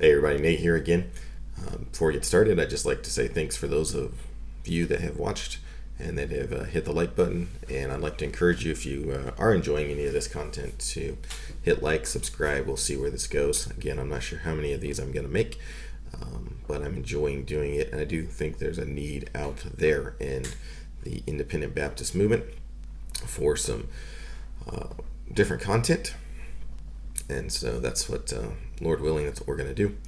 Hey everybody, Nate here again. Before we get started, I'd just like to say thanks for those of you that have watched and that have hit the like button. And I'd like to encourage you, if you are enjoying any of this content, to hit like, subscribe. We'll see where this goes. Again, I'm not sure how many of these I'm going to make, but I'm enjoying doing it. And I do think there's a need out there in the independent Baptist movement for some different content. And so that's what, Lord willing, that's what we're going to do.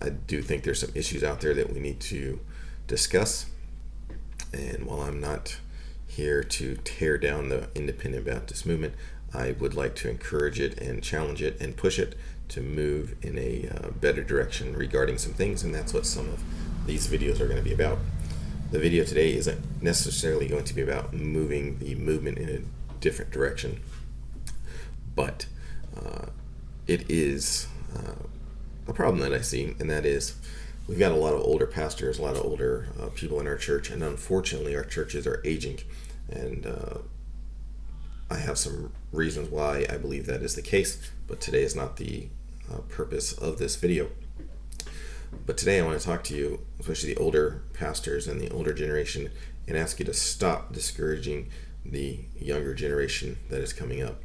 I do think there's some issues out there that we need to discuss. And while I'm not here to tear down the independent Baptist movement, I would like to encourage it and challenge it and push it to move in a better direction regarding some things. And that's what some of these videos are going to be about. The video today isn't necessarily going to be about moving the movement in a different direction, but it is a problem that I see, and that is we've got a lot of older pastors, a lot of older people in our church, and unfortunately our churches are aging. And I have some reasons why I believe that is the case, but today is not the purpose of this video. But today I want to talk to you, especially the older pastors and the older generation, and ask you to stop discouraging the younger generation that is coming up.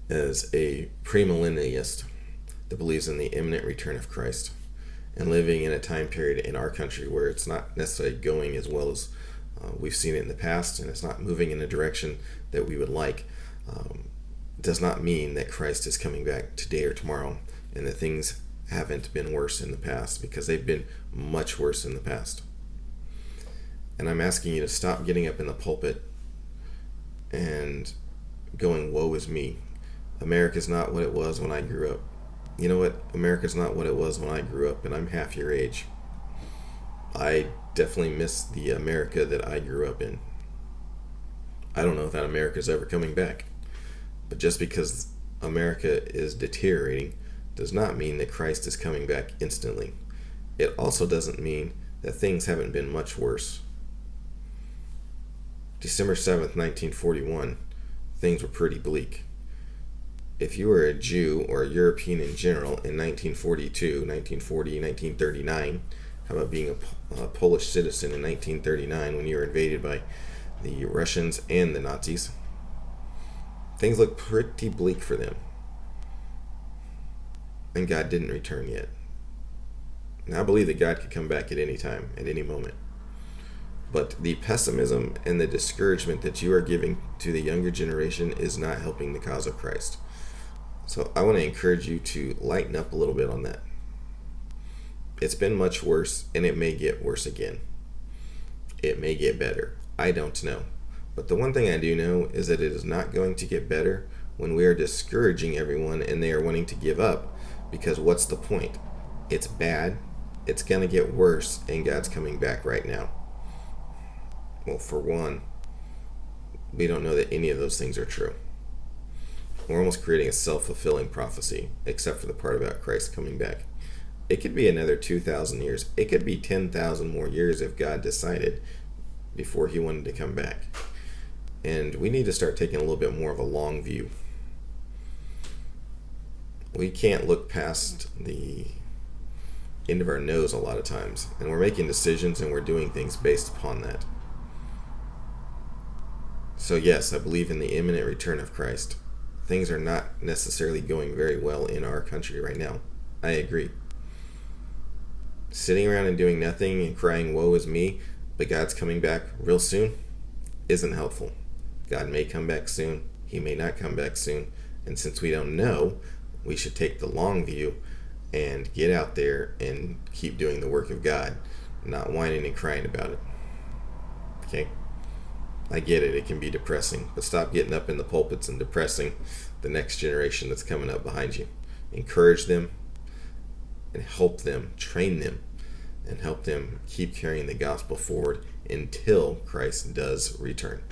As a premillennialist that believes in the imminent return of Christ, and living in a time period in our country where it's not necessarily going as well as we've seen it in the past, and it's not moving in a direction that we would like, does not mean that Christ is coming back today or tomorrow, and that things haven't been worse in the past, because they've been much worse in the past. And I'm asking you to stop getting up in the pulpit and going, woe is me. America's not what it was when I grew up. You know what? America's not what it was when I grew up, and I'm half your age. I definitely miss the America that I grew up in. I don't know if that America's ever coming back. But just because America is deteriorating does not mean that Christ is coming back instantly. It also doesn't mean that things haven't been much worse. December 7th, 1941, things were pretty bleak. If you were a Jew or a European in general in 1942, 1940, 1939, how about being a Polish citizen in 1939 when you were invaded by the Russians and the Nazis? Things looked pretty bleak for them. And God didn't return yet. Now I believe that God could come back at any time, at any moment. But the pessimism and the discouragement that you are giving to the younger generation is not helping the cause of Christ. So I want to encourage you to lighten up a little bit on that. It's been much worse, and it may get worse again. It may get better. I don't know. But the one thing I do know is that it is not going to get better when we are discouraging everyone and they are wanting to give up, because what's the point? It's bad. It's going to get worse, and God's coming back right now. Well, for one, we don't know that any of those things are true. We're almost creating a self-fulfilling prophecy, except for the part about Christ coming back. It could be another 2,000 years. It could be 10,000 more years if God decided before he wanted to come back. And we need to start taking a little bit more of a long view. We can't look past the end of our nose a lot of times. And we're making decisions and we're doing things based upon that. So yes, I believe in the imminent return of Christ. Things are not necessarily going very well in our country right now. I agree. Sitting around and doing nothing and crying, woe is me, but God's coming back real soon, isn't helpful. God may come back soon. He may not come back soon. And since we don't know, we should take the long view and get out there and keep doing the work of God, not whining and crying about it. Okay? I get it, it can be depressing, but stop getting up in the pulpits and depressing the next generation that's coming up behind you. Encourage them and help them, train them, and help them keep carrying the gospel forward until Christ does return.